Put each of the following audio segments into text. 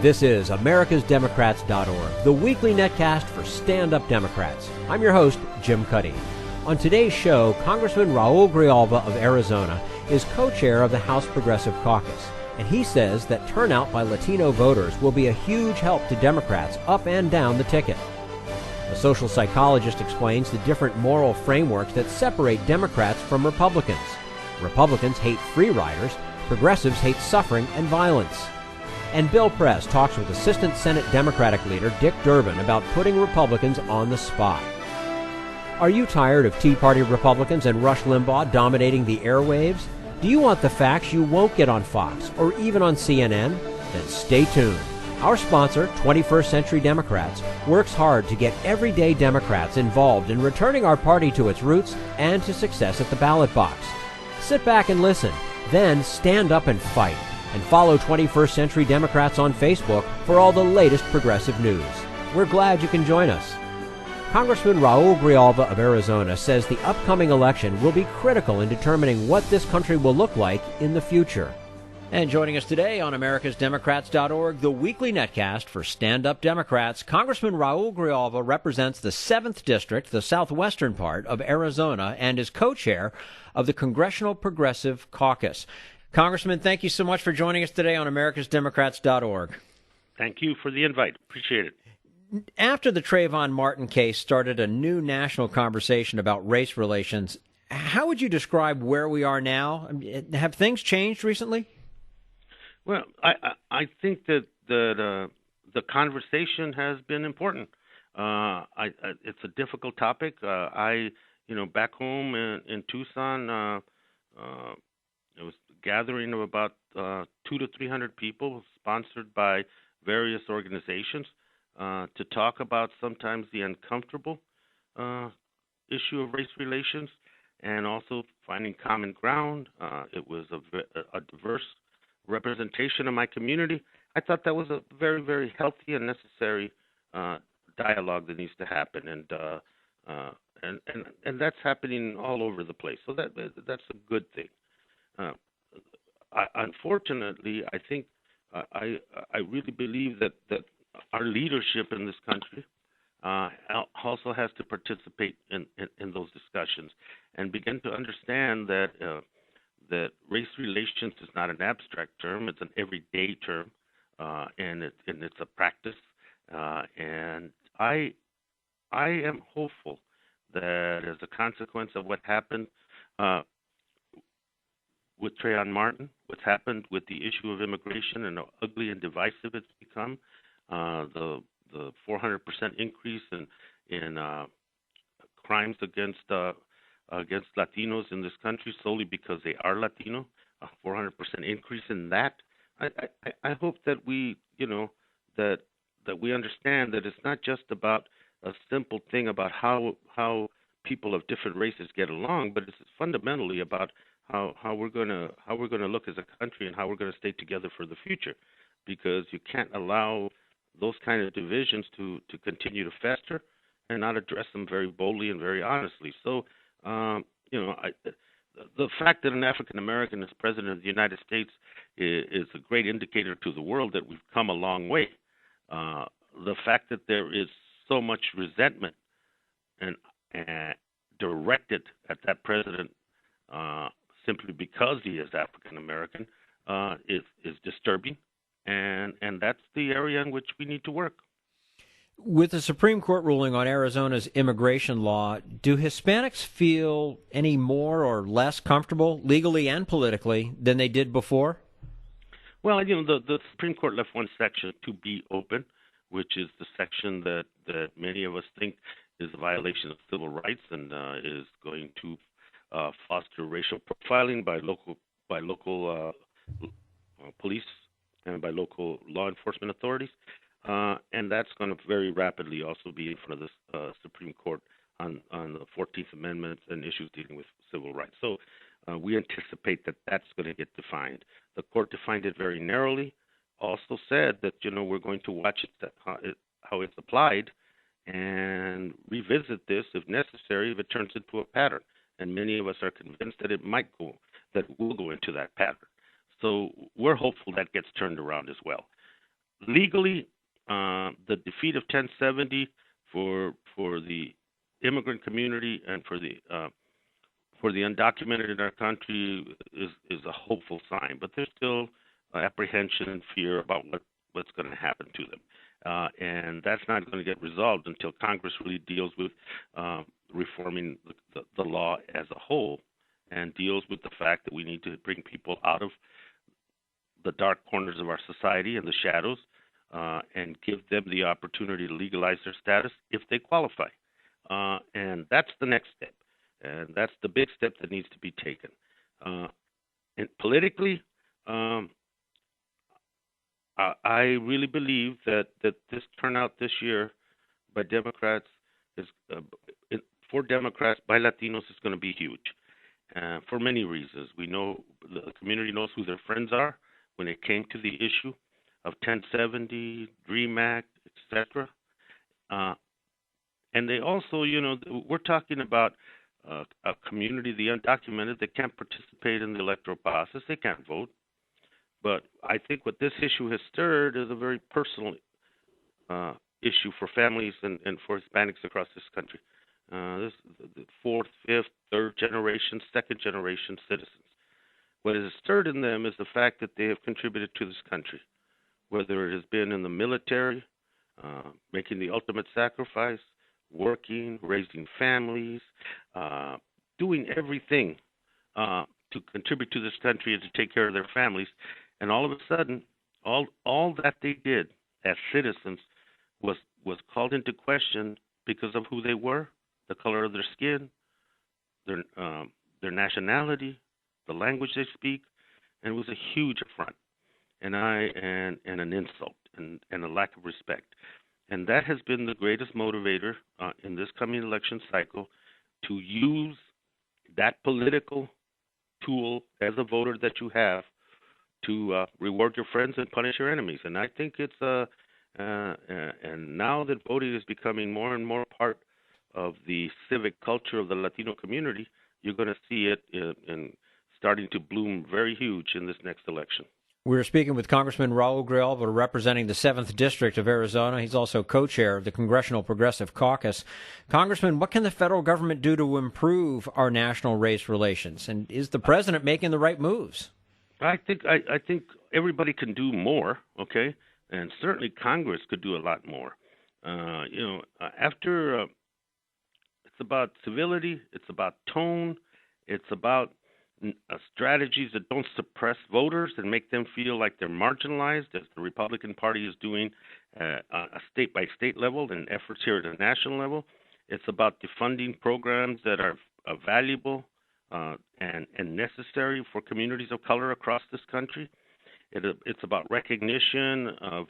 This is americasdemocrats.org, the weekly netcast for stand-up Democrats. I'm your host, Jim Cuddy. On today's show, Congressman Raul Grijalva of Arizona is co-chair of the House Progressive Caucus, and he says that turnout by Latino voters will be a huge help to Democrats up and down the ticket. A social psychologist explains the different moral frameworks that separate Democrats from Republicans. Republicans hate free riders, progressives hate suffering and violence. And Bill Press talks with Assistant Senate Democratic leader Dick Durbin about putting Republicans on the spot. Are you tired of Tea Party Republicans and Rush Limbaugh dominating the airwaves? Do you want the facts you won't get on Fox or even on CNN? Then stay tuned. Our sponsor, 21st Century Democrats, works hard to get everyday Democrats involved in returning our party to its roots and to success at the ballot box. Sit back and listen, then stand up and fight. And follow 21st Century Democrats on Facebook for all the latest progressive news. We're glad you can join us. Congressman Raul Grijalva of Arizona says the upcoming election will be critical in determining what this country will look like in the future. And joining us today on americasdemocrats.org, the weekly netcast for stand-up Democrats, Congressman Raul Grijalva represents the 7th District, the southwestern part of Arizona, and is co-chair of the Congressional Progressive Caucus. Congressman, thank you so much for joining us today on americasdemocrats.org. Thank you for the invite. Appreciate it. After the Trayvon Martin case started a new national conversation about race relations, how would you describe where we are now? Have things changed recently? Well, I think that the conversation has been important. It's a difficult topic. Back home in Tucson, it was a gathering of about 200 to 300 people, sponsored by various organizations, to talk about sometimes the uncomfortable issue of race relations and also finding common ground. It was a diverse representation of my community. I thought that was a very, very healthy and necessary dialogue that needs to happen, and that's happening all over the place. So that's a good thing. Unfortunately, I think I really believe that our leadership in this country also has to participate in those discussions and begin to understand that race relations is not an abstract term; it's an everyday term, and it's a practice. And I am hopeful that as a consequence of what happened with Trayvon Martin, what's happened with the issue of immigration and how ugly and divisive it's become, the 400% increase in crimes against Latinos in this country solely because they are Latino, a 400% increase in that. I hope that we understand that it's not just about a simple thing about how people of different races get along, but it's fundamentally about how we're gonna look as a country and how we're gonna stay together for the future, because you can't allow those kind of divisions to continue to fester and not address them very boldly and very honestly. So, the fact that an African American is president of the United States is a great indicator to the world that we've come a long way. The fact that there is so much resentment and directed at that president simply because he is African American is disturbing, and that's the area in which we need to work. With the Supreme Court ruling on Arizona's immigration law, do Hispanics feel any more or less comfortable legally and politically than they did before? Well, the Supreme Court left one section to be open, which is the section that many of us think is a violation of civil rights and is going to foster racial profiling by local police and by local law enforcement authorities. And that's going to very rapidly also be in front of the Supreme Court on the 14th Amendment and issues dealing with civil rights. So we anticipate that that's going to get defined. The court defined it very narrowly, also said that, we're going to watch it, how it's applied and revisit this if necessary if it turns into a pattern. And many of us are convinced that it will go into that pattern. So we're hopeful that gets turned around as well. legally, the defeat of 1070 for the immigrant community and for the undocumented in our country is a hopeful sign, but there's still apprehension and fear about what's going to happen to them. And that's not going to get resolved until Congress really deals with reforming the law as a whole and deals with the fact that we need to bring people out of the dark corners of our society and the shadows and give them the opportunity to legalize their status if they qualify. And that's the next step. And that's the big step that needs to be taken. And politically, I really believe that this turnout this year by Democrats for Democrats by Latinos is going to be huge for many reasons. We know the community knows who their friends are when it came to the issue of 1070, DREAM Act, etc. And they also, we're talking about a community, the undocumented, that can't participate in the electoral process. They can't vote. But I think what this issue has stirred is a very personal issue for families and for Hispanics across this country. This the fourth, fifth, third generation, second generation citizens. What has stirred in them is the fact that they have contributed to this country, whether it has been in the military, making the ultimate sacrifice, working, raising families, doing everything to contribute to this country and to take care of their families. And all of a sudden, all that they did as citizens was called into question because of who they were, the color of their skin, their nationality, the language they speak, and it was a huge affront, and an insult, and a lack of respect. And that has been the greatest motivator in this coming election cycle, to use that political tool as a voter that you have to reward your friends and punish your enemies. And I think it's and now that voting is becoming more and more part of the civic culture of the Latino community, you're going to see it in starting to bloom very huge in this next election. We're speaking with Congressman Raul Grijalva, representing the 7th District of Arizona. He's also co-chair of the Congressional Progressive Caucus. Congressman, what can the federal government do to improve our national race relations? And is the president making the right moves? I think everybody can do more, okay? And certainly Congress could do a lot more. After it's about civility, it's about tone, it's about strategies that don't suppress voters and make them feel like they're marginalized, as the Republican Party is doing a state-by-state level and efforts here at a national level. It's about defunding programs that are valuable and necessary for communities of color across this country. It's about recognition of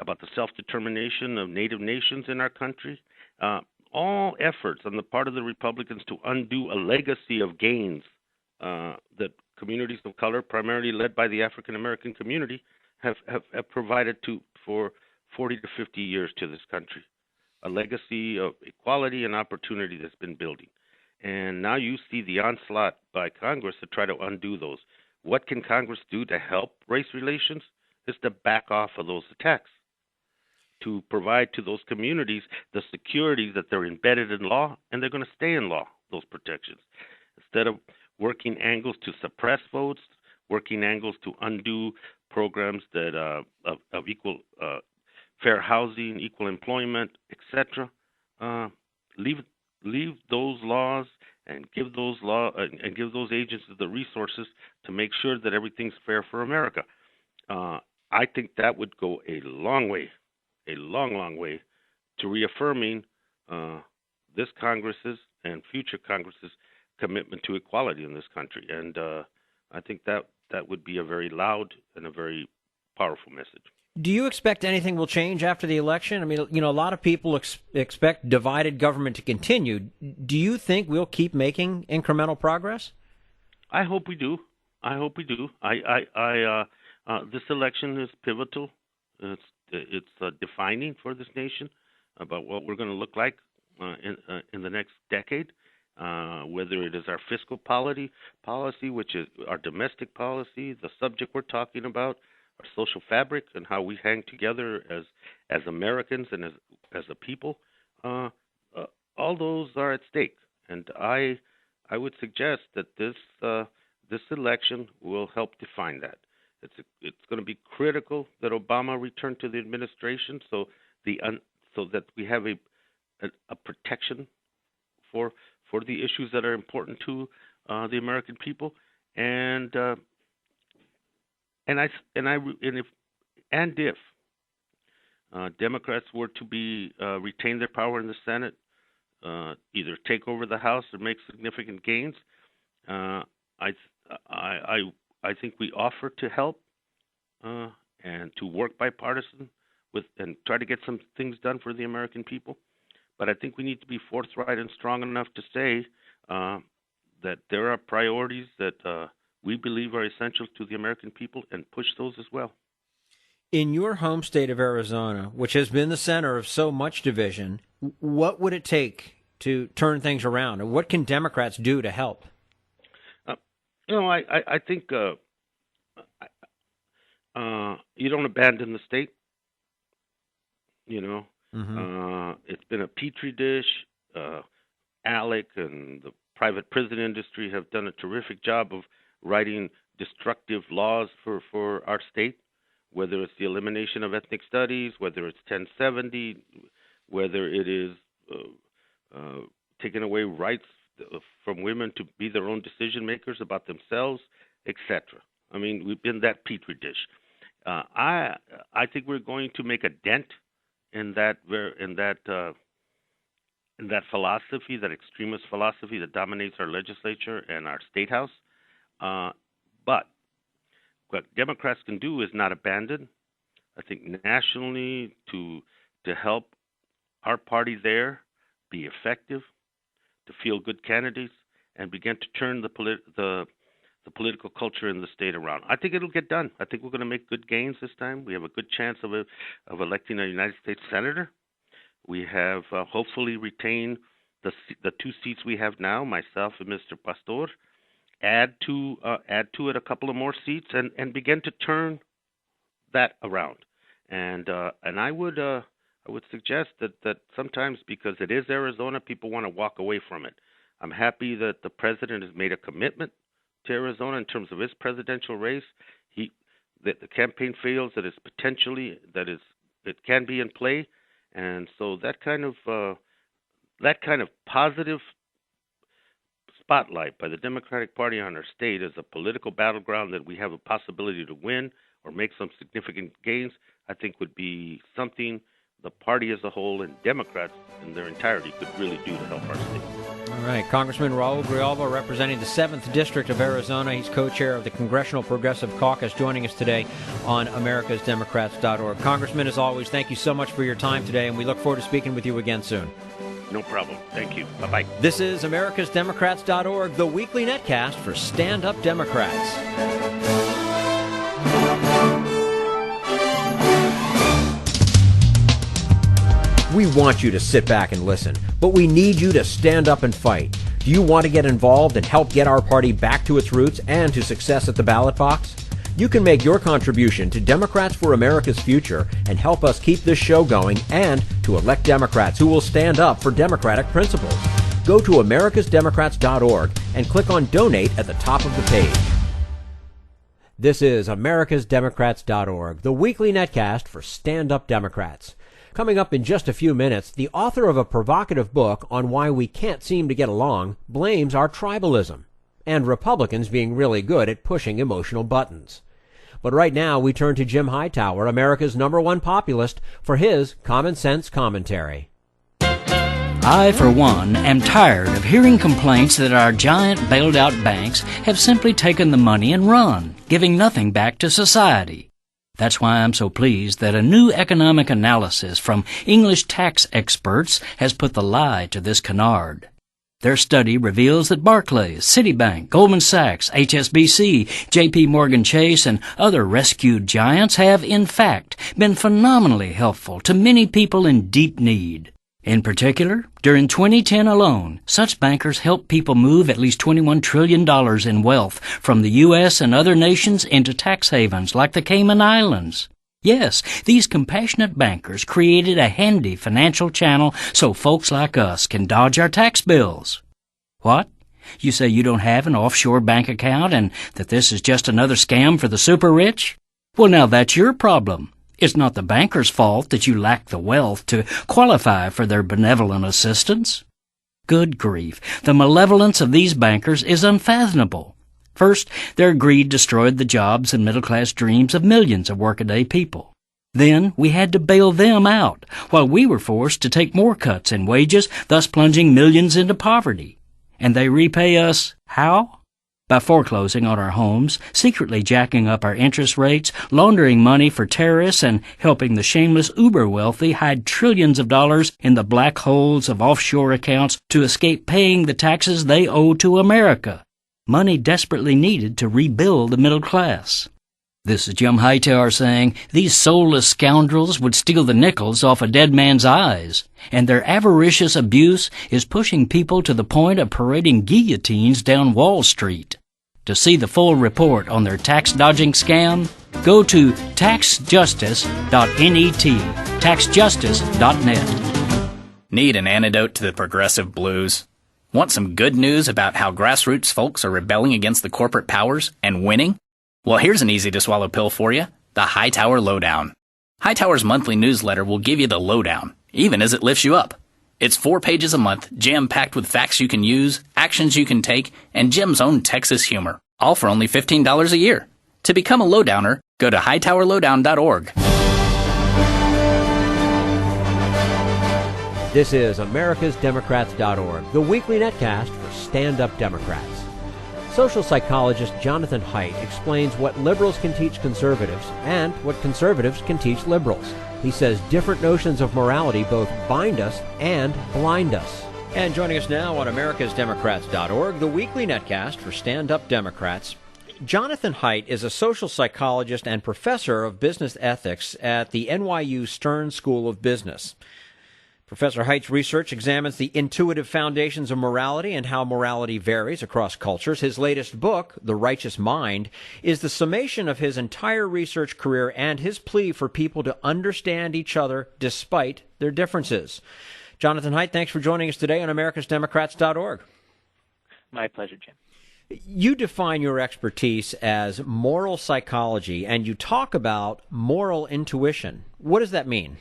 about the self-determination of Native nations in our country. All efforts on the part of the Republicans to undo a legacy of gains that communities of color, primarily led by the African American community, have provided for 40 to 50 years to this country. A legacy of equality and opportunity that's been building. And now you see the onslaught by Congress to try to undo those. What can Congress do to help race relations? Is to back off of those attacks, to provide to those communities the security that they're embedded in law, and they're going to stay in law, those protections. Instead of working angles to suppress votes, working angles to undo programs that of equal fair housing, equal employment, etc. Leave those laws and give those agencies the resources to make sure that everything's fair for America. I think that would go a long way, a long way, to reaffirming this Congress's and future Congress's commitment to equality in this country. And I think that would be a very loud and a very powerful message. Do you expect anything will change after the election? I mean, a lot of people expect divided government to continue. Do you think we'll keep making incremental progress? I hope we do. This election is pivotal. It's defining for this nation about what we're going to look like in the next decade. Whether it is our fiscal policy, which is our domestic policy, the subject we're talking about, social fabric and how we hang together as Americans and as a people, all those are at stake. And I would suggest that this election will help define that. It's going to be critical that Obama return to the administration, so that we have a protection for the issues that are important to the American people, and if Democrats were to retain their power in the Senate, either take over the House or make significant gains, I think we offer to help and to work bipartisan and try to get some things done for the American people. But I think we need to be forthright and strong enough to say that there are priorities that we believe are essential to the American people and push those as well. In your home state of Arizona, which has been the center of so much division, what would it take to turn things around? And what can Democrats do to help? I think you don't abandon the state. It's been a petri dish. ALEC and the private prison industry have done a terrific job of writing destructive laws for our state, whether it's the elimination of ethnic studies, whether it's 1070, whether it is taking away rights from women to be their own decision makers about themselves, etc. I mean, we've been that petri dish. I think we're going to make a dent in that philosophy, that extremist philosophy that dominates our legislature and our state house. But what Democrats can do is not abandon. I think nationally to help our party there be effective, to field good candidates, and begin to turn the political culture in the state around. I think it'll get done. I think we're going to make good gains this time. We have a good chance of electing a United States senator. We have hopefully retained the 2 seats we have now, myself and Mr. Pastor. Add to it a couple of more seats and begin to turn that around. And I would suggest that sometimes, because it is Arizona, people want to walk away from it. I'm happy that the president has made a commitment to Arizona in terms of his presidential race. That the campaign feels that it can be in play, and so that kind of positive spotlight by the Democratic Party on our state as a political battleground that we have a possibility to win or make some significant gains, I think would be something the party as a whole and Democrats in their entirety could really do to help our state. All right. Congressman Raul Grijalva, representing the 7th District of Arizona. He's co-chair of the Congressional Progressive Caucus, joining us today on americasdemocrats.org. Congressman, as always, thank you so much for your time today, and we look forward to speaking with you again soon. No problem. Thank you. Bye-bye. This is americasdemocrats.org, the weekly netcast for stand-up Democrats. We want you to sit back and listen, but we need you to stand up and fight. Do you want to get involved and help get our party back to its roots and to success at the ballot box? You can make your contribution to Democrats for America's Future and help us keep this show going and to elect Democrats who will stand up for democratic principles. Go to americasdemocrats.org and click on Donate at the top of the page. This is americasdemocrats.org, the weekly netcast for stand-up Democrats. Coming up in just a few minutes, the author of a provocative book on why we can't seem to get along blames our tribalism and Republicans being really good at pushing emotional buttons. But right now, we turn to Jim Hightower, America's #1 populist, for his common sense commentary. I, for one, am tired of hearing complaints that our giant bailed-out banks have simply taken the money and run, giving nothing back to society. That's why I'm so pleased that a new economic analysis from English tax experts has put the lie to this canard. Their study reveals that Barclays, Citibank, Goldman Sachs, HSBC, JP Morgan Chase, and other rescued giants have, in fact, been phenomenally helpful to many people in deep need. In particular, during 2010 alone, such bankers helped people move at least $21 trillion in wealth from the U.S. and other nations into tax havens like the Cayman Islands. Yes, these compassionate bankers created a handy financial channel so folks like us can dodge our tax bills. What? You say you don't have an offshore bank account and that this is just another scam for the super rich? Well, now that's your problem. It's not the banker's fault that you lack the wealth to qualify for their benevolent assistance. Good grief, the malevolence of these bankers is unfathomable. First, their greed destroyed the jobs and middle-class dreams of millions of workaday people. Then we had to bail them out, while we were forced to take more cuts in wages, thus plunging millions into poverty. And they repay us how? By foreclosing on our homes, secretly jacking up our interest rates, laundering money for terrorists, and helping the shameless uber-wealthy hide trillions of dollars in the black holes of offshore accounts to escape paying the taxes they owe to America. Money desperately needed to rebuild the middle class. This is Jim Haidt saying these soulless scoundrels would steal the nickels off a dead man's eyes, and their avaricious abuse is pushing people to the point of parading guillotines down Wall Street. To see the full report on their tax-dodging scam, go to taxjustice.net, taxjustice.net. Need an antidote to the progressive blues? Want some good news about how grassroots folks are rebelling against the corporate powers and winning? Well, here's an easy-to-swallow pill for you, the Hightower Lowdown. Hightower's monthly newsletter will give you the lowdown, even as it lifts you up. It's 4 pages a month, jam-packed with facts you can use, actions you can take, and Jim's own Texas humor, all for only $15 a year. To become a lowdowner, go to hightowerlowdown.org. This is americasdemocrats.org, the weekly netcast for stand-up Democrats. Social psychologist Jonathan Haidt explains what liberals can teach conservatives and what conservatives can teach liberals. He says different notions of morality both bind us and blind us. And joining us now on americasdemocrats.org, the weekly netcast for stand-up Democrats, Jonathan Haidt is a social psychologist and professor of business ethics at the NYU Stern School of Business. Professor Haidt's research examines the intuitive foundations of morality and how morality varies across cultures. His latest book, The Righteous Mind, is the summation of his entire research career and his plea for people to understand each other despite their differences. Jonathan Haidt, thanks for joining us today on americasdemocrats.org. My pleasure, Jim. You define your expertise as moral psychology, and you talk about moral intuition. What does that mean?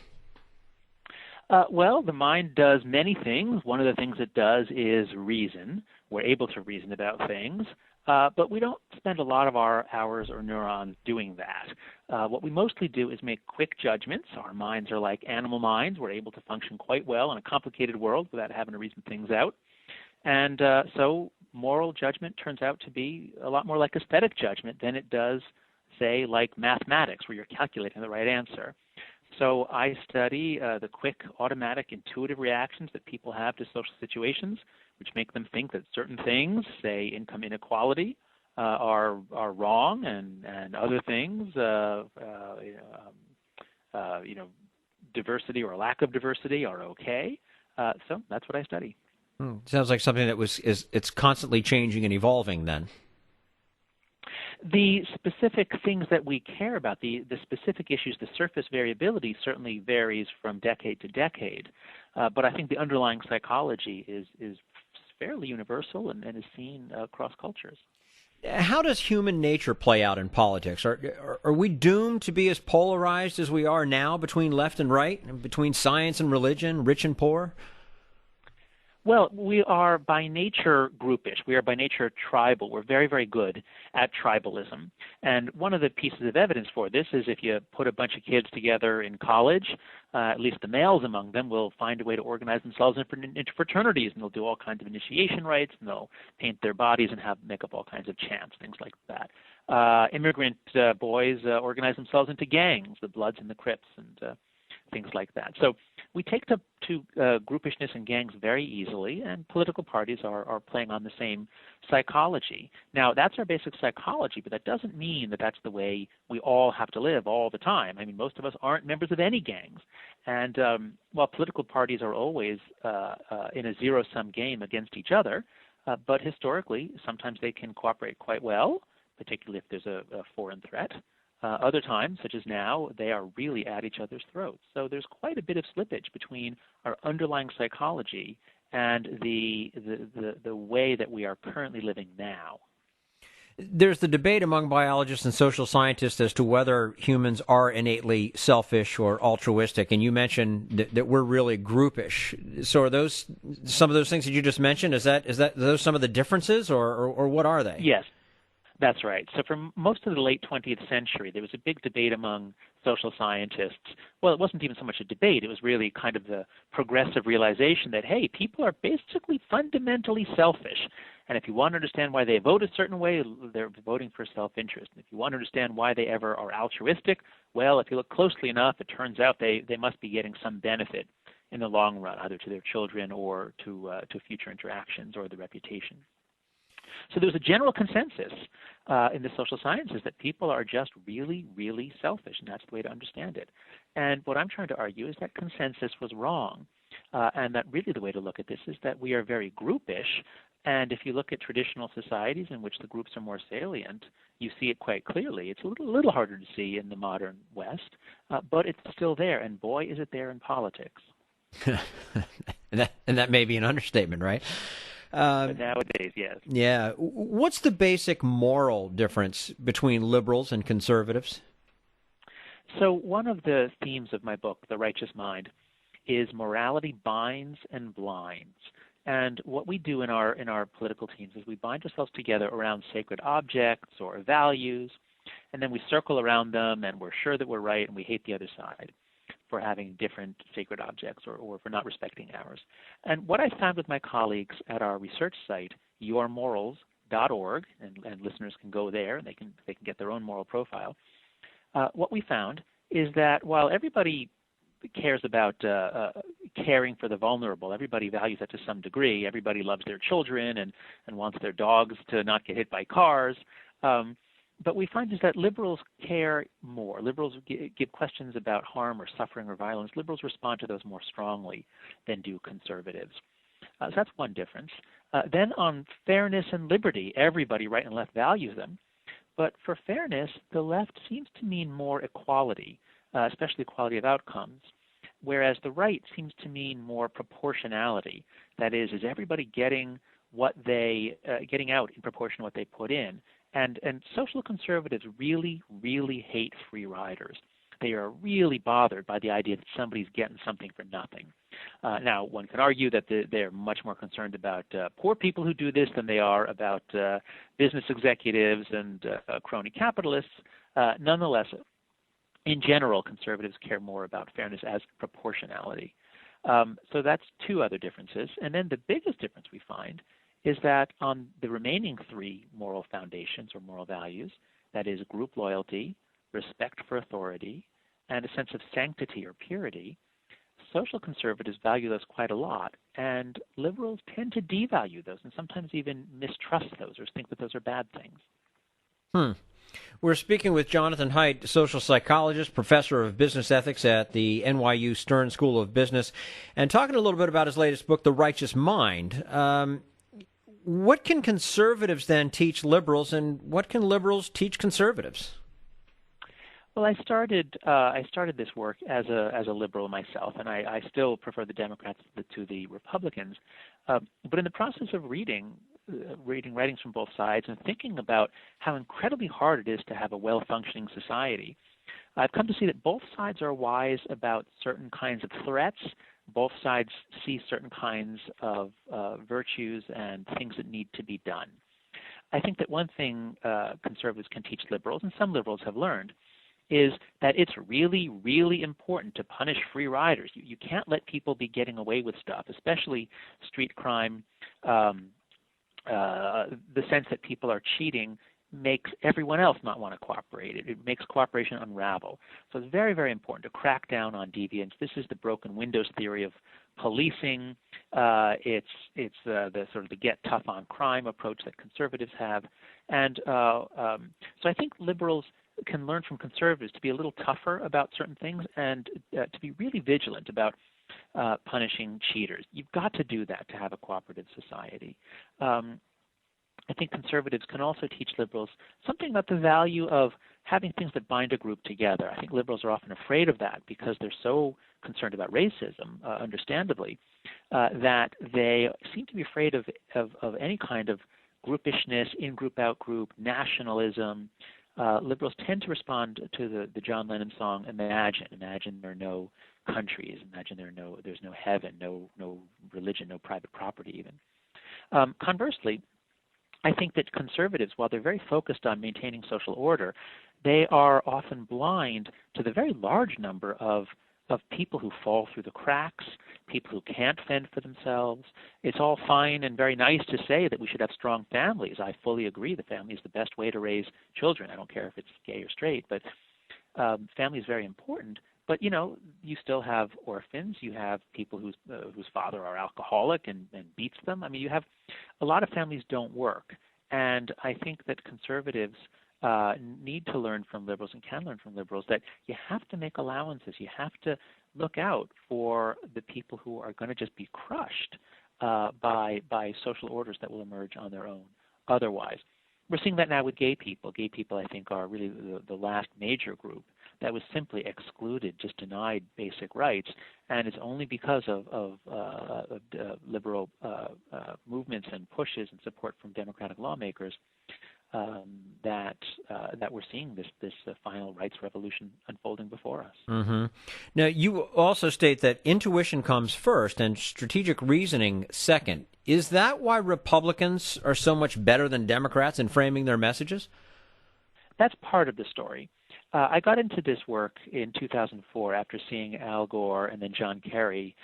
Well, the mind does many things. One of the things it does is reason. We're able to reason about things, but we don't spend a lot of our hours or neurons doing that. What we mostly do is make quick judgments. Our minds are like animal minds. We're able to function quite well in a complicated world without having to reason things out. And so moral judgment turns out to be a lot more like aesthetic judgment than it does, say, like mathematics, where you're calculating the right answer. So I study the quick, automatic, intuitive reactions that people have to social situations, which make them think that certain things, say income inequality, are wrong, and other things, diversity or lack of diversity are okay. So that's what I study. Sounds like something that it's constantly changing and evolving then. The specific things that we care about, the specific issues, the surface variability certainly varies from decade to decade. But I think the underlying psychology is fairly universal and is seen across cultures. How does human nature play out in politics? Are we doomed to be as polarized as we are now between left and right, and between science and religion, rich and poor? Well, we are by nature groupish. We are by nature tribal. We're very, very good at tribalism. And one of the pieces of evidence for this is if you put a bunch of kids together in college, at least the males among them will find a way to organize themselves into fraternities, and they'll do all kinds of initiation rites, and they'll paint their bodies and make up all kinds of chants, things like that. Immigrant boys organize themselves into gangs, the Bloods and the Crips, and things like that. So we take to groupishness and gangs very easily, and political parties are playing on the same psychology. Now, that's our basic psychology, but that doesn't mean that that's the way we all have to live all the time. I mean, most of us aren't members of any gangs. And while political parties are always in a zero-sum game against each other, but historically, sometimes they can cooperate quite well, particularly if there's a foreign threat. Other times, such as now, they are really at each other's throats. So there's quite a bit of slippage between our underlying psychology and the way that we are currently living now. There's the debate among biologists and social scientists as to whether humans are innately selfish or altruistic, and you mentioned that we're really groupish. So are those some of those things that you just mentioned? Is those some of the differences, or what are they? Yes. That's right. So for most of the late 20th century, there was a big debate among social scientists. Well, it wasn't even so much a debate. It was really kind of the progressive realization that, hey, people are basically fundamentally selfish. And if you want to understand why they vote a certain way, they're voting for self-interest. And if you want to understand why they ever are altruistic, well, if you look closely enough, it turns out they must be getting some benefit in the long run, either to their children or to future interactions or the reputation. So there's a general consensus in the social sciences that people are just really, really selfish, and that's the way to understand it. And what I'm trying to argue is that consensus was wrong, and that really the way to look at this is that we are very groupish, and if you look at traditional societies in which the groups are more salient, you see it quite clearly. It's a little harder to see in the modern West, but it's still there, and boy, is it there in politics. and that may be an understatement, right? But nowadays, yes. Yeah. What's the basic moral difference between liberals and conservatives? So one of the themes of my book, The Righteous Mind, is morality binds and blinds. And what we do in our political teams is we bind ourselves together around sacred objects or values, and then we circle around them, and we're sure that we're right, and we hate the other side for having different sacred objects or for not respecting ours. And what I found with my colleagues at our research site, yourmorals.org, and listeners can go there and they can get their own moral profile, what we found is that while everybody cares about caring for the vulnerable, everybody values that to some degree, everybody loves their children and wants their dogs to not get hit by cars, but we find is that liberals care more. Liberals give questions about harm or suffering or violence. Liberals respond to those more strongly than do conservatives. So that's one difference. Then on fairness and liberty, everybody, right and left, values them. But for fairness, the left seems to mean more equality, especially equality of outcomes, whereas the right seems to mean more proportionality. That is everybody getting what getting out in proportion to what they put in? And social conservatives really, really hate free riders. They are really bothered by the idea that somebody's getting something for nothing. Now, one can argue that they're much more concerned about poor people who do this than they are about business executives and crony capitalists. Nonetheless, in general, conservatives care more about fairness as proportionality. So that's two other differences. And then the biggest difference we find is that on the remaining three moral foundations or moral values, that is group loyalty, respect for authority, and a sense of sanctity or purity, social conservatives value those quite a lot, and liberals tend to devalue those and sometimes even mistrust those or think that those are bad things. We're speaking with Jonathan Haidt, social psychologist, professor of business ethics at the NYU Stern School of Business, and talking a little bit about his latest book, The Righteous Mind. What can conservatives then teach liberals, and what can liberals teach conservatives? Well, I started this work as a liberal myself, and I still prefer the Democrats to the Republicans. But in the process of reading writings from both sides and thinking about how incredibly hard it is to have a well-functioning society, I've come to see that both sides are wise about certain kinds of threats. Both sides see certain kinds of virtues and things that need to be done. I think that one thing conservatives can teach liberals, and some liberals have learned, is that it's really, really important to punish free riders. You can't let people be getting away with stuff, especially street crime, the sense that people are cheating makes everyone else not want to cooperate. It makes cooperation unravel. So it's very, very important to crack down on deviance. This is the broken windows theory of policing. It's the sort of the get tough on crime approach that conservatives have. And so I think liberals can learn from conservatives to be a little tougher about certain things and to be really vigilant about punishing cheaters. You've got to do that to have a cooperative society. I think conservatives can also teach liberals something about the value of having things that bind a group together. I think liberals are often afraid of that because they're so concerned about racism, understandably, that they seem to be afraid of any kind of groupishness, in-group, out-group, nationalism. Liberals tend to respond to the John Lennon song, Imagine there are no countries, imagine there's no heaven, no religion, no private property even. Conversely, I think that conservatives, while they're very focused on maintaining social order, they are often blind to the very large number of people who fall through the cracks, people who can't fend for themselves. It's all fine and very nice to say that we should have strong families. I fully agree that family is the best way to raise children. I don't care if it's gay or straight, but family is very important. But, you still have orphans. You have people whose father are alcoholic and beats them. I mean, you have a lot of families don't work. And I think that conservatives need to learn from liberals and can learn from liberals that you have to make allowances. You have to look out for the people who are going to just be crushed by social orders that will emerge on their own otherwise. We're seeing that now with gay people. Gay people, I think, are really the last major group that was simply excluded, just denied basic rights, and it's only because of liberal movements and pushes and support from democratic lawmakers that we're seeing this final rights revolution unfolding before us. Mm-hmm. Now, you also state that intuition comes first and strategic reasoning second. Is that why Republicans are so much better than Democrats in framing their messages? That's part of the story. I got into this work in 2004 after seeing Al Gore and then John Kerry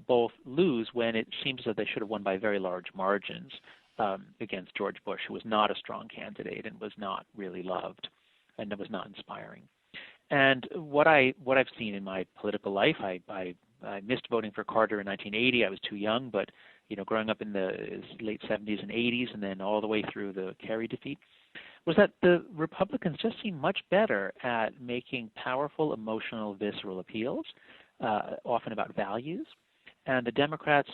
both lose when it seems as though they should have won by very large margins against George Bush, who was not a strong candidate and was not really loved and was not inspiring. And what I've seen in my political life, I missed voting for Carter in 1980. I was too young, but growing up in the late 70s and 80s and then all the way through the Kerry defeat, was that the Republicans just seemed much better at making powerful, emotional, visceral appeals, often about values. And the Democrats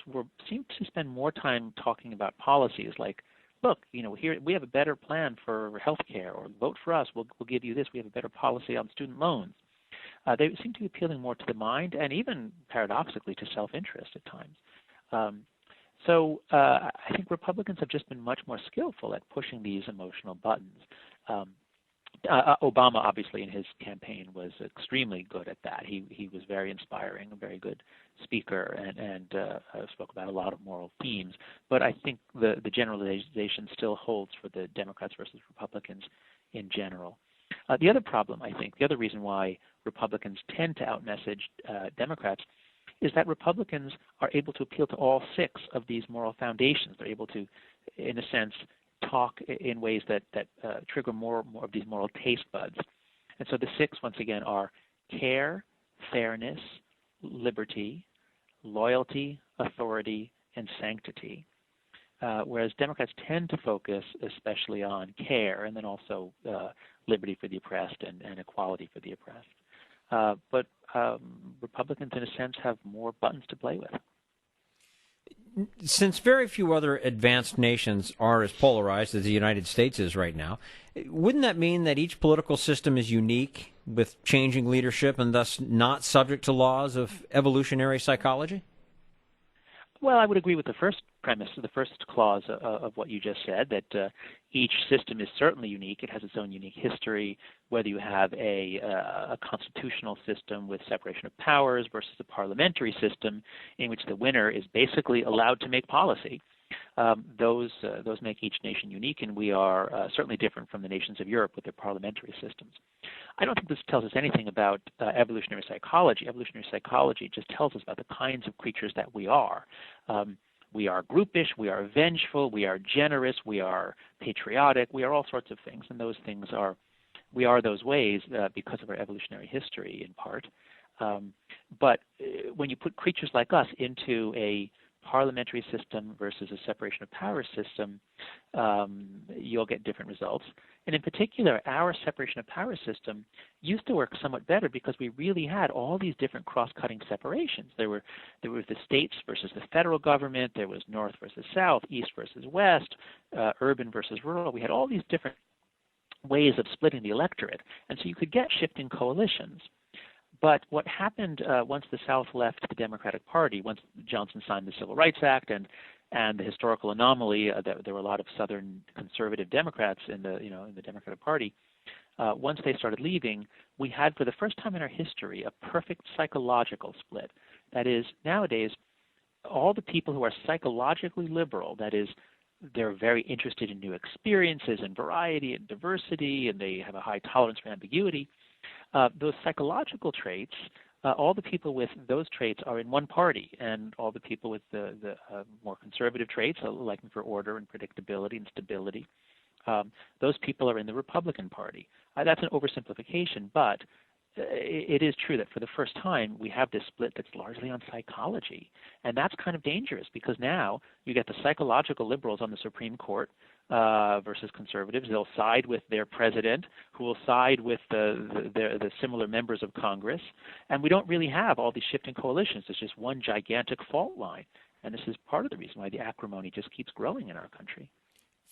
seemed to spend more time talking about policies like, look, here we have a better plan for health care, or vote for us, we'll give you this, we have a better policy on student loans. They seem to be appealing more to the mind and even, paradoxically, to self-interest at times. So I think Republicans have just been much more skillful at pushing these emotional buttons. Obama, obviously, in his campaign was extremely good at that. He was very inspiring, a very good speaker, and spoke about a lot of moral themes. But I think the generalization still holds for the Democrats versus Republicans in general. The other problem, I think, the other reason why Republicans tend to outmessage Democrats is that Republicans are able to appeal to all six of these moral foundations. They're able to, in a sense, talk in ways that trigger more of these moral taste buds. And so the six, once again, are care, fairness, liberty, loyalty, authority, and sanctity. Whereas Democrats tend to focus especially on care and then also liberty for the oppressed and equality for the oppressed. But Republicans, in a sense, have more buttons to play with. Since very few other advanced nations are as polarized as the United States is right now, wouldn't that mean that each political system is unique with changing leadership and thus not subject to laws of evolutionary psychology? Well, I would agree with the first premise, the first clause of what you just said, that each system is certainly unique. It has its own unique history, whether you have a constitutional system with separation of powers versus a parliamentary system in which the winner is basically allowed to make policy. Those make each nation unique, and we are certainly different from the nations of Europe with their parliamentary systems. I don't think this tells us anything about evolutionary psychology. Evolutionary psychology just tells us about the kinds of creatures that we are. We are groupish, we are vengeful, we are generous, we are patriotic, we are all sorts of things, and those things are, we are those ways because of our evolutionary history in part. But when you put creatures like us into a parliamentary system versus a separation of powers system, you'll get different results. And in particular, our separation of powers system used to work somewhat better because we really had all these different cross-cutting separations. There was the states versus the federal government. There was north versus south, east versus west, urban versus rural. We had all these different ways of splitting the electorate. And so you could get shifting coalitions. But what happened once the South left the Democratic Party, once Johnson signed the Civil Rights Act and the historical anomaly that there were a lot of Southern conservative Democrats in the Democratic Party, once they started leaving, we had for the first time in our history a perfect psychological split. That is, nowadays, all the people who are psychologically liberal, that is, they're very interested in new experiences and variety and diversity, and they have a high tolerance for ambiguity. Those psychological traits, all the people with those traits are in one party, and all the people with the more conservative traits, liking for order and predictability and stability, those people are in the Republican Party. That's an oversimplification, but it is true that for the first time we have this split that's largely on psychology, and that's kind of dangerous because now you get the psychological liberals on the Supreme Court versus conservatives. They'll side with their president, who will side with the similar members of Congress, and we don't really have all these shifting coalitions. It's just one gigantic fault line, and this is part of the reason why the acrimony just keeps growing in our country.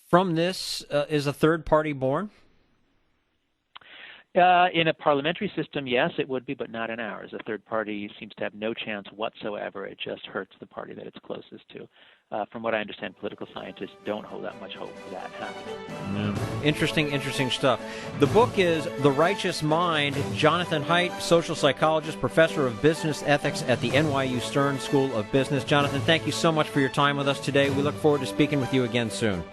From this, is a third party born? In a parliamentary system, yes, it would be, but not in ours. A third party seems to have no chance whatsoever. It just hurts the party that it's closest to. From what I understand, political scientists don't hold that much hope for that happening. Yeah. Interesting stuff. The book is The Righteous Mind. Jonathan Haidt, social psychologist, professor of business ethics at the NYU Stern School of Business. Jonathan, thank you so much for your time with us today. We look forward to speaking with you again soon.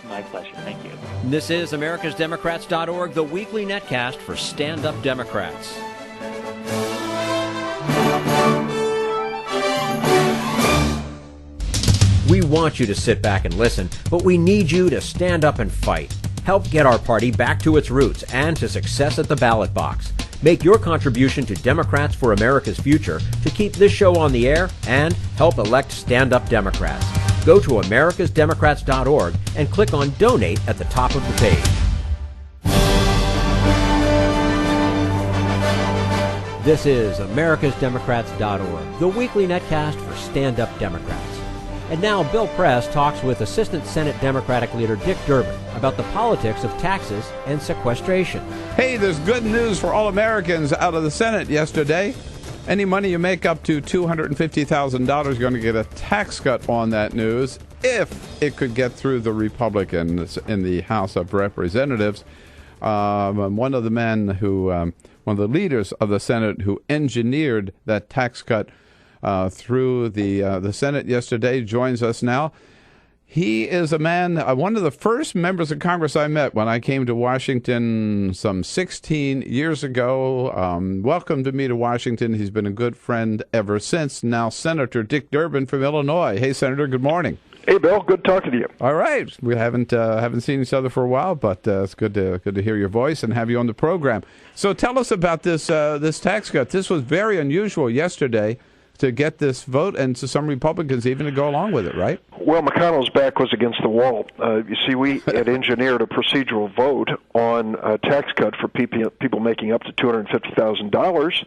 My pleasure. Thank you. This is AmericasDemocrats.org, the weekly netcast for stand-up Democrats. We want you to sit back and listen, but we need you to stand up and fight. Help get our party back to its roots and to success at the ballot box. Make your contribution to Democrats for America's Future to keep this show on the air and help elect stand-up Democrats. Go to AmericasDemocrats.org and click on Donate at the top of the page. This is AmericasDemocrats.org, the weekly netcast for stand-up Democrats. And now Bill Press talks with Assistant Senate Democratic Leader Dick Durbin about the politics of taxes and sequestration. Hey, there's good news for all Americans out of the Senate yesterday. Any money you make up to $250,000, you're going to get a tax cut on that news if it could get through the Republicans in the House of Representatives. One of the leaders of the Senate who engineered that tax cut through the Senate yesterday joins us now. He is a man, one of the first members of Congress I met when I came to Washington some 16 years ago. Welcomed me to Washington. He's been a good friend ever since. Now, Senator Dick Durbin from Illinois. Hey, Senator, good morning. Hey, Bill. Good talking to you. All right. We haven't seen each other for a while, but it's good to hear your voice and have you on the program. So tell us about this tax cut. This was very unusual yesterday to get this vote, and to some Republicans even to go along with it, right? Well, McConnell's back was against the wall. You see, we had engineered a procedural vote on a tax cut for people making up to $250,000,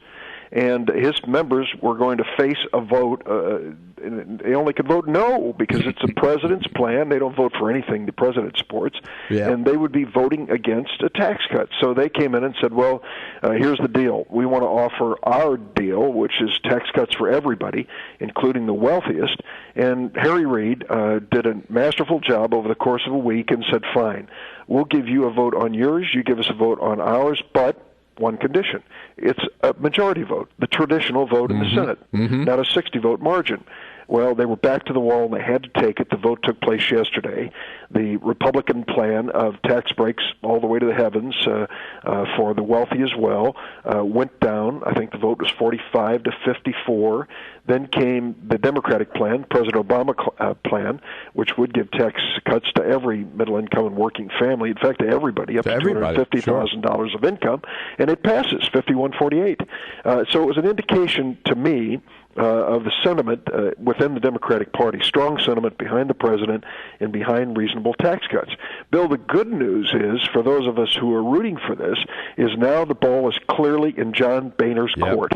and his members were going to face a vote. They only could vote no because it's a president's plan. They don't vote for anything the president supports, and they would be voting against a tax cut. So they came in and said, well, here's the deal. We want to offer our deal, which is tax cuts for everybody, including the wealthiest. And Harry Reid did a masterful job over the course of a week and said, fine, we'll give you a vote on yours, you give us a vote on ours, but one condition. It's a majority vote, the traditional vote in the Senate, not a 60-vote margin. Well, they were back to the wall, and they had to take it. The vote took place yesterday. The Republican plan of tax breaks all the way to the heavens for the wealthy as well went down. I think the vote was 45 to 54. Then came the Democratic plan, President Obama plan, which would give tax cuts to every middle-income and working family, in fact, to everybody, up to $250,000 of income, and it passes, 51-48. So it was an indication to me of the sentiment within the Democratic Party, strong sentiment behind the president and behind reasonable tax cuts. Bill, the good news is, for those of us who are rooting for this, is now the ball is clearly in John Boehner's court.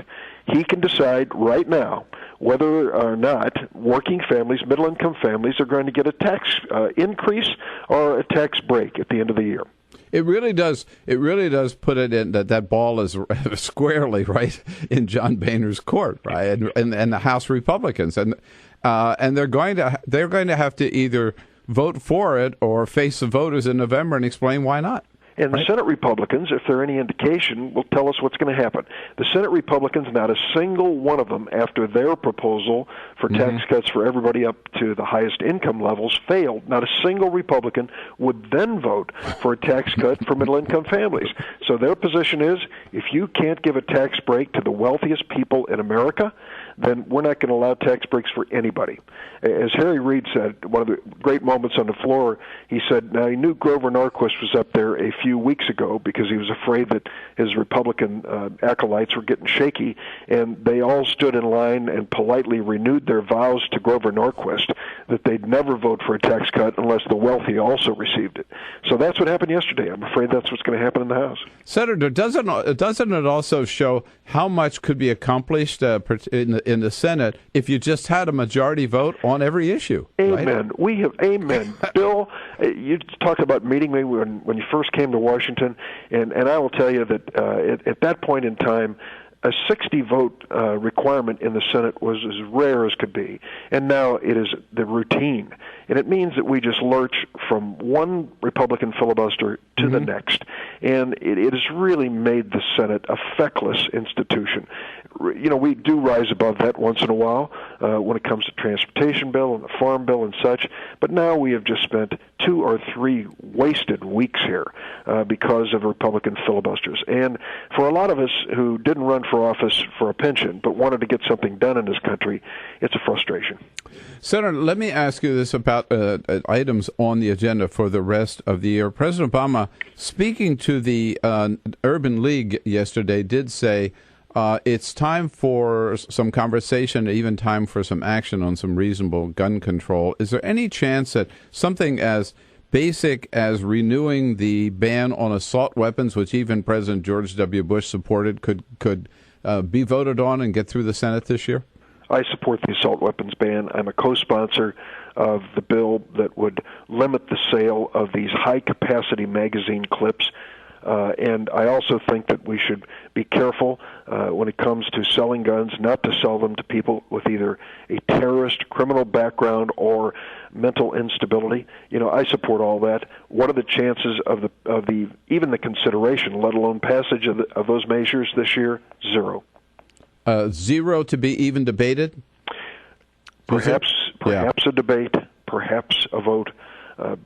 He can decide right now whether or not working families, middle-income families, are going to get a tax increase or a tax break at the end of the year. It really does. It really does put it in that ball is squarely right in John Boehner's court, right, and the House Republicans, and they're going to have to either vote for it or face the voters in November and explain why not. And the Senate Republicans, if they're any indication, will tell us what's going to happen. The Senate Republicans, not a single one of them, after their proposal for tax cuts for everybody up to the highest income levels, failed. Not a single Republican would then vote for a tax cut for middle-income families. So their position is, if you can't give a tax break to the wealthiest people in America, then we're not going to allow tax breaks for anybody. As Harry Reid said, one of the great moments on the floor, he said, now he knew Grover Norquist was up there a few weeks ago because he was afraid that his Republican acolytes were getting shaky, and they all stood in line and politely renewed their vows to Grover Norquist that they'd never vote for a tax cut unless the wealthy also received it. So that's what happened yesterday. I'm afraid that's what's going to happen in the House. Senator, doesn't it also show how much could be accomplished in the Senate if you just had a majority vote on every issue? Amen. Right? We have, amen. Bill, you talked about meeting me when you first came to Washington, and I will tell you that at that point in time, a 60-vote requirement in the Senate was as rare as could be, and now it is the routine. And it means that we just lurch from one Republican filibuster to the next, and it has really made the Senate a feckless institution. You know, we do rise above that once in a while when it comes to transportation bill and the farm bill and such, but now we have just spent 2 or 3 wasted weeks here because of Republican filibusters. And for a lot of us who didn't run for office for a pension but wanted to get something done in this country, it's a frustration. Senator, let me ask you this about items on the agenda for the rest of the year. President Obama, speaking to the Urban League yesterday, did say it's time for some conversation, even time for some action on some reasonable gun control. Is there any chance that something as basic as renewing the ban on assault weapons, which even President George W. Bush supported, could be voted on and get through the Senate this year? I support the assault weapons ban. I'm a co-sponsor of the bill that would limit the sale of these high-capacity magazine clips. And I also think that we should be careful when it comes to selling guns, not to sell them to people with either a terrorist, criminal background, or mental instability. You know, I support all that. What are the chances of the even the consideration, let alone passage of those measures this year? Zero. Zero to be even debated? Perhaps a debate, perhaps a vote.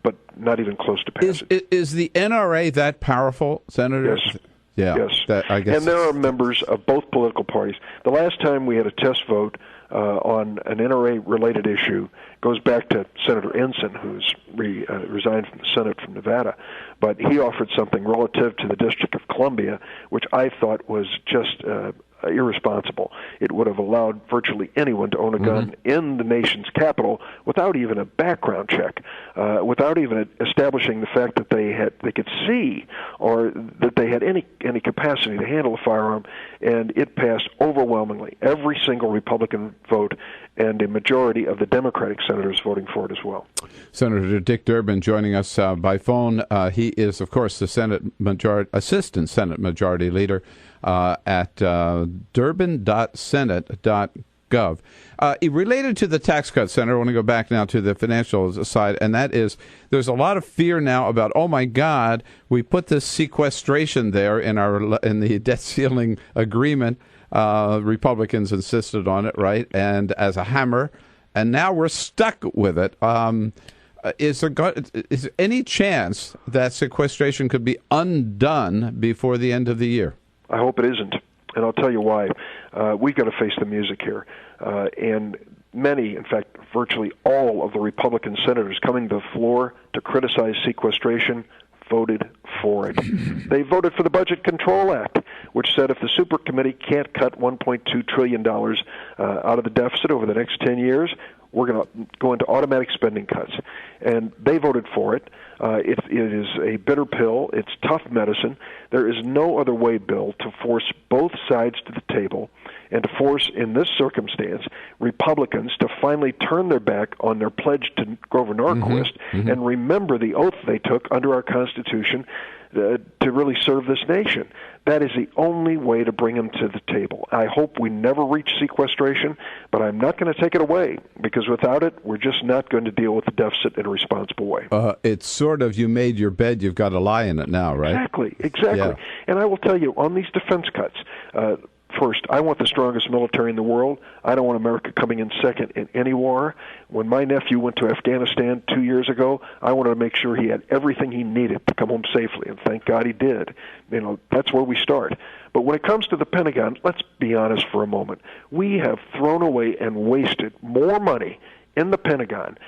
But not even close to passage. Is the NRA that powerful, Senator? Yes. Yeah. Yes. I guess. And there are members of both political parties. The last time we had a test vote on an NRA-related issue goes back to Senator Ensign, who's resigned from the Senate from Nevada. But he offered something relative to the District of Columbia, which I thought was just irresponsible. It would have allowed virtually anyone to own a gun in the nation's capital without even a background check, without even establishing the fact that they could see or that they had any capacity to handle a firearm, and it passed overwhelmingly. Every single Republican vote and a majority of the Democratic senators voting for it as well. Senator Dick Durbin joining us by phone. He is, of course, the Assistant Senate Majority Leader at durbin.senate.gov. Related to the tax cut, Senator, I want to go back now to the financial side, and that is there's a lot of fear now about, oh my God, we put this sequestration there in the debt ceiling agreement. Republicans insisted on it, right, and as a hammer. and now we're stuck with it. Is there any chance that sequestration could be undone before the end of the year? I hope it isn't, and I'll tell you why. We've got to face the music here. And many, in fact, virtually all of the Republican senators coming to the floor to criticize sequestration voted for it. They voted for the Budget Control Act, which said if the supercommittee can't cut $1.2 trillion out of the deficit over the next 10 years, we're going to go into automatic spending cuts. And they voted for it. It is a bitter pill. It's tough medicine. There is no other way, Bill, to force both sides to the table and to force, in this circumstance, Republicans to finally turn their back on their pledge to Grover Norquist and remember the oath they took under our Constitution to really serve this nation. That is the only way to bring them to the table. I hope we never reach sequestration, but I'm not going to take it away, because without it, we're just not going to deal with the deficit in a responsible way. It's sort of, you made your bed, you've got to lie in it now, right? Exactly. Yeah. And I will tell you, on these defense cuts, first, I want the strongest military in the world. I don't want America coming in second in any war. When my nephew went to Afghanistan 2 years ago, I wanted to make sure he had everything he needed to come home safely, and thank God he did. You know, that's where we start. But when it comes to the Pentagon, let's be honest for a moment. We have thrown away and wasted more money in the Pentagon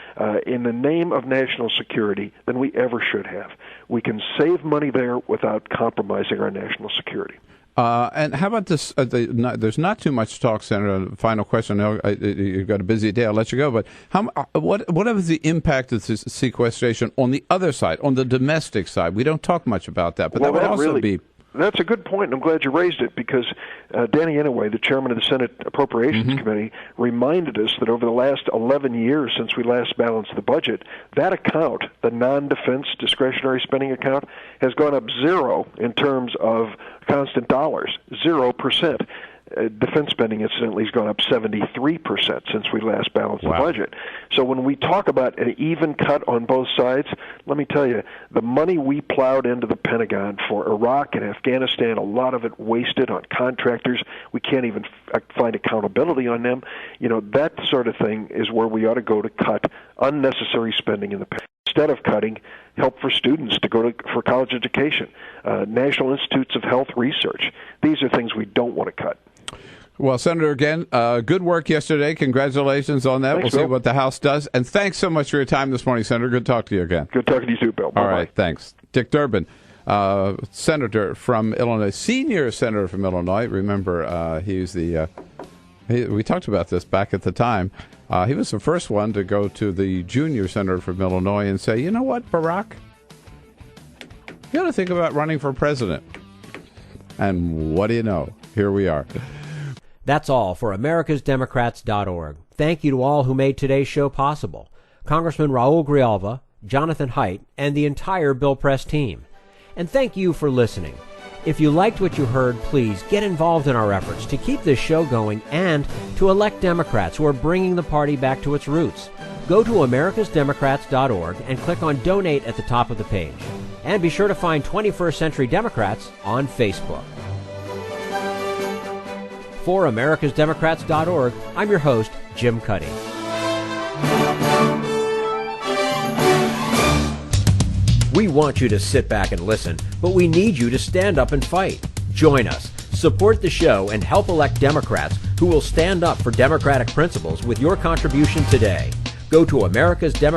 in the name of national security than we ever should have. We can save money there without compromising our national security. And how about this? There's not too much talk, Senator. Final question. I know you've got a busy day. I'll let you go. But what is the impact of this sequestration on the other side, on the domestic side? We don't talk much about that, but that would also be. That's a good point, and I'm glad you raised it, because Danny Inouye, the chairman of the Senate Appropriations Committee, reminded us that over the last 11 years since we last balanced the budget, that account, the non-defense discretionary spending account, has gone up zero in terms of constant dollars, 0%. Defense spending, incidentally, has gone up 73% since we last balanced the budget. So when we talk about an even cut on both sides, let me tell you, the money we plowed into the Pentagon for Iraq and Afghanistan, a lot of it wasted on contractors. We can't even find accountability on them. You know, that sort of thing is where we ought to go to cut unnecessary spending in the Pentagon. Instead of cutting help for students to go for college education, National Institutes of Health research. These are things we don't want to cut. Well, Senator, again, good work yesterday. Congratulations on that. Thanks, we'll Bill. see what the House does. And thanks so much for your time this morning, Senator. Good to talk to you again. Good talking to you too, Bill. Bye-bye. All right, thanks. Dick Durbin, senator from Illinois, senior senator from Illinois. Remember, he's we talked about this back at the time. He was the first one to go to the junior senator from Illinois and say, you know what, Barack? You got to think about running for president. And what do you know? Here we are. That's all for americasdemocrats.org. Thank you to all who made today's show possible. Congressman Raul Grijalva, Jonathan Haidt, and the entire Bill Press team. And thank you for listening. If you liked what you heard, please get involved in our efforts to keep this show going and to elect Democrats who are bringing the party back to its roots. Go to americasdemocrats.org and click on Donate at the top of the page. And be sure to find 21st Century Democrats on Facebook. For americasdemocrats.org, I'm your host, Jim Cuddy. We want you to sit back and listen, but we need you to stand up and fight. Join us, support the show, and help elect Democrats who will stand up for democratic principles with your contribution today. Go to americasdemocrats.org